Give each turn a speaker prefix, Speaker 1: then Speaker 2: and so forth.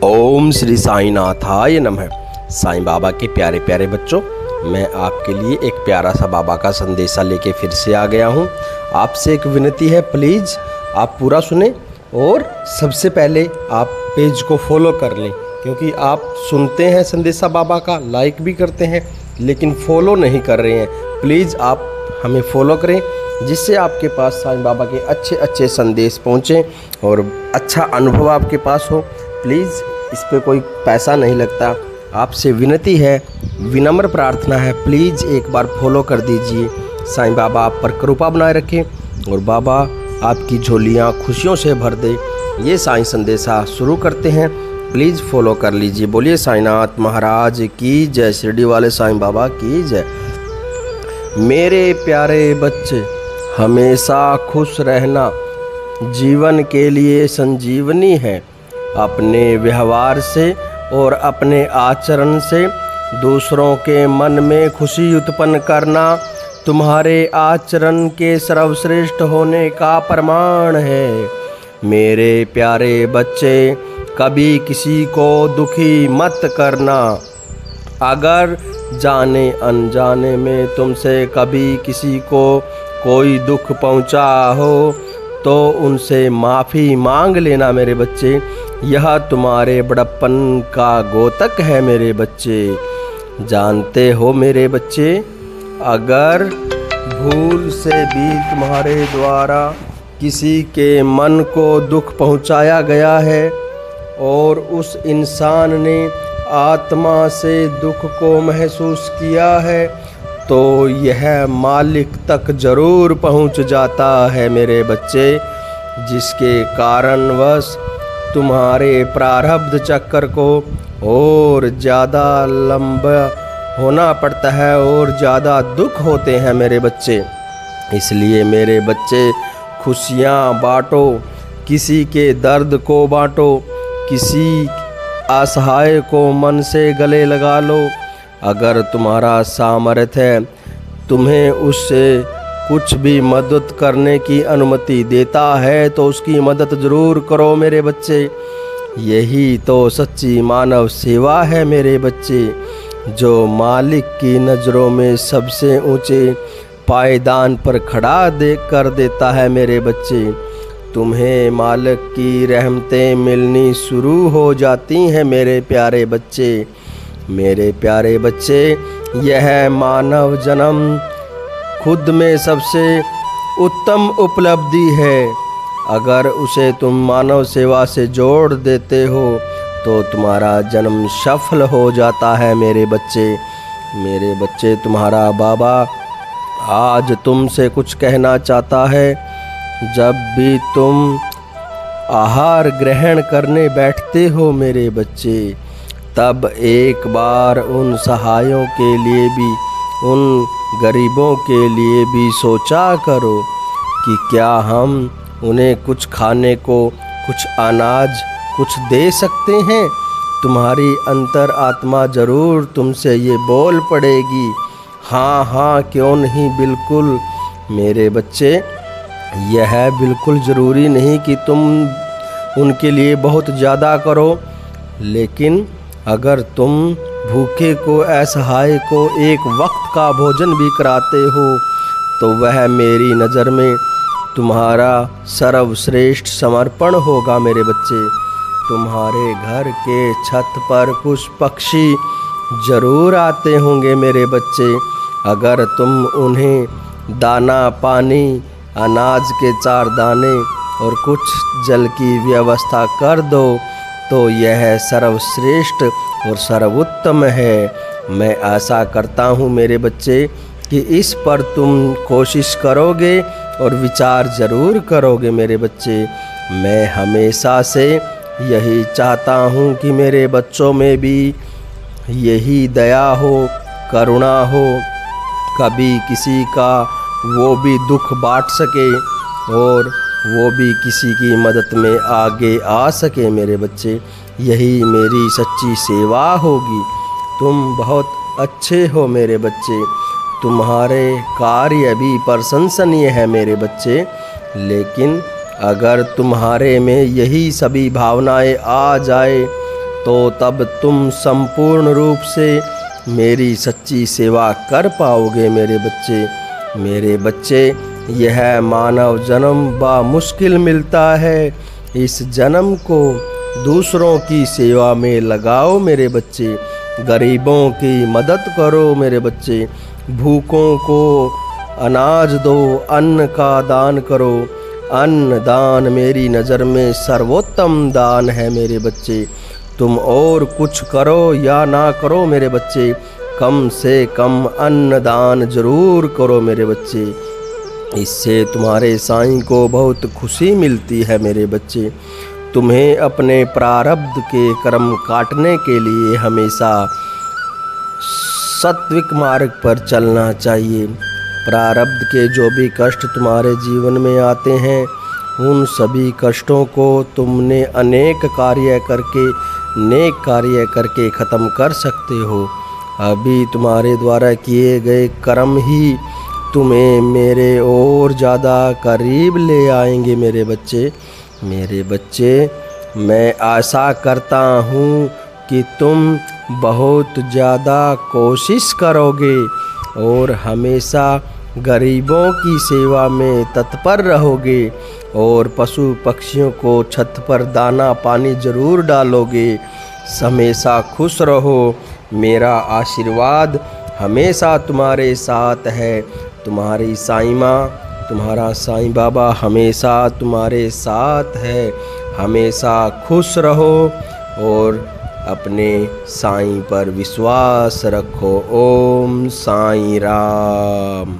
Speaker 1: ओम श्री साईनाथाय नमः। साईं बाबा के प्यारे प्यारे बच्चों, मैं आपके लिए एक प्यारा सा बाबा का संदेशा लेके फिर से आ गया हूँ। आपसे एक विनती है, प्लीज़ आप पूरा सुने और सबसे पहले आप पेज को फॉलो कर लें, क्योंकि आप सुनते हैं संदेशा बाबा का, लाइक भी करते हैं, लेकिन फॉलो नहीं कर रहे हैं। प्लीज़ आप हमें फॉलो करें, जिससे आपके पास साईं बाबा के अच्छे अच्छे संदेश पहुँचें और अच्छा अनुभव आपके पास हो। प्लीज़, इस पे कोई पैसा नहीं लगता। आपसे विनती है, विनम्र प्रार्थना है, प्लीज़ एक बार फॉलो कर दीजिए। साईं बाबा आप पर कृपा बनाए रखें और बाबा आपकी झोलियाँ खुशियों से भर दे। ये साईं संदेशा शुरू करते हैं, प्लीज़ फॉलो कर लीजिए। बोलिए साईनाथ महाराज की जय, शिरडी वाले साईं बाबा की जय। मेरे प्यारे बच्चे, हमेशा खुश रहना जीवन के लिए संजीवनी है। अपने व्यवहार से और अपने आचरण से दूसरों के मन में खुशी उत्पन्न करना तुम्हारे आचरण के सर्वश्रेष्ठ होने का प्रमाण है। मेरे प्यारे बच्चे, कभी किसी को दुखी मत करना। अगर जाने अनजाने में तुमसे कभी किसी को कोई दुख पहुंचा हो तो उनसे माफ़ी मांग लेना मेरे बच्चे। यह तुम्हारे बड़प्पन का द्योतक है मेरे बच्चे। जानते हो मेरे बच्चे, अगर भूल से भी तुम्हारे द्वारा किसी के मन को दुख पहुंचाया गया है और उस इंसान ने आत्मा से दुख को महसूस किया है, तो यह मालिक तक ज़रूर पहुंच जाता है मेरे बच्चे, जिसके कारणवश तुम्हारे प्रारब्ध चक्र को और ज़्यादा लंबा होना पड़ता है और ज़्यादा दुख होते हैं मेरे बच्चे। इसलिए मेरे बच्चे, खुशियाँ बांटो, किसी के दर्द को बांटो, किसी असहाय को मन से गले लगा लो। अगर तुम्हारा सामर्थ्य है, तुम्हें उससे कुछ भी मदद करने की अनुमति देता है तो उसकी मदद ज़रूर करो मेरे बच्चे। यही तो सच्ची मानव सेवा है मेरे बच्चे, जो मालिक की नज़रों में सबसे ऊंचे पायदान पर खड़ा कर देता है मेरे बच्चे। तुम्हें मालिक की रहमतें मिलनी शुरू हो जाती हैं मेरे प्यारे बच्चे। मेरे प्यारे बच्चे, यह मानव जन्म खुद में सबसे उत्तम उपलब्धि है। अगर उसे तुम मानव सेवा से जोड़ देते हो तो तुम्हारा जन्म सफल हो जाता है मेरे बच्चे। मेरे बच्चे, तुम्हारा बाबा आज तुमसे कुछ कहना चाहता है। जब भी तुम आहार ग्रहण करने बैठते हो मेरे बच्चे, तब एक बार उन सहायों के लिए भी, उन गरीबों के लिए भी सोचा करो कि क्या हम उन्हें कुछ खाने को, कुछ अनाज, कुछ दे सकते हैं। तुम्हारी अंतर आत्मा ज़रूर तुमसे ये बोल पड़ेगी, हाँ हाँ क्यों नहीं, बिल्कुल। मेरे बच्चे, यह बिल्कुल ज़रूरी नहीं कि तुम उनके लिए बहुत ज़्यादा करो, लेकिन अगर तुम भूखे को, असहाय को एक वक्त का भोजन भी कराते हो तो वह मेरी नज़र में तुम्हारा सर्वश्रेष्ठ समर्पण होगा मेरे बच्चे। तुम्हारे घर के छत पर कुछ पक्षी ज़रूर आते होंगे मेरे बच्चे। अगर तुम उन्हें दाना पानी, अनाज के 4 दाने और कुछ जल की व्यवस्था कर दो तो यह सर्वश्रेष्ठ और सर्वोत्तम है। मैं आशा करता हूँ मेरे बच्चे कि इस पर तुम कोशिश करोगे और विचार ज़रूर करोगे मेरे बच्चे। मैं हमेशा से यही चाहता हूँ कि मेरे बच्चों में भी यही दया हो, करुणा हो, कभी किसी का वो भी दुख बांट सके और वो भी किसी की मदद में आगे आ सके मेरे बच्चे। यही मेरी सच्ची सेवा होगी। तुम बहुत अच्छे हो मेरे बच्चे, तुम्हारे कार्य भी प्रशंसनीय है मेरे बच्चे, लेकिन अगर तुम्हारे में यही सभी भावनाएं आ जाए तो तब तुम संपूर्ण रूप से मेरी सच्ची सेवा कर पाओगे मेरे बच्चे। मेरे बच्चे, यह मानव जन्म बामुश्किल मिलता है। इस जन्म को दूसरों की सेवा में लगाओ मेरे बच्चे। गरीबों की मदद करो मेरे बच्चे। भूखों को अनाज दो, अन्न का दान करो। अन्न दान मेरी नज़र में सर्वोत्तम दान है मेरे बच्चे। तुम और कुछ करो या ना करो मेरे बच्चे, कम से कम अन्न दान जरूर करो मेरे बच्चे। इससे तुम्हारे साईं को बहुत खुशी मिलती है मेरे बच्चे। तुम्हें अपने प्रारब्ध के कर्म काटने के लिए हमेशा सात्विक मार्ग पर चलना चाहिए। प्रारब्ध के जो भी कष्ट तुम्हारे जीवन में आते हैं, उन सभी कष्टों को तुमने अनेक कार्य करके, नेक कार्य करके ख़त्म कर सकते हो। अभी तुम्हारे द्वारा किए गए कर्म ही तुम्हें मेरे और ज़्यादा करीब ले आएंगे मेरे बच्चे। मेरे बच्चे, मैं आशा करता हूँ कि तुम बहुत ज़्यादा कोशिश करोगे और हमेशा गरीबों की सेवा में तत्पर रहोगे और पशु पक्षियों को छत पर दाना पानी ज़रूर डालोगे। हमेशा खुश रहो। मेरा आशीर्वाद हमेशा तुम्हारे साथ है। तुम्हारी साईं माँ, तुम्हारा साईं बाबा हमेशा तुम्हारे साथ है। हमेशा खुश रहो और अपने साईं पर विश्वास रखो। ओम साईं राम।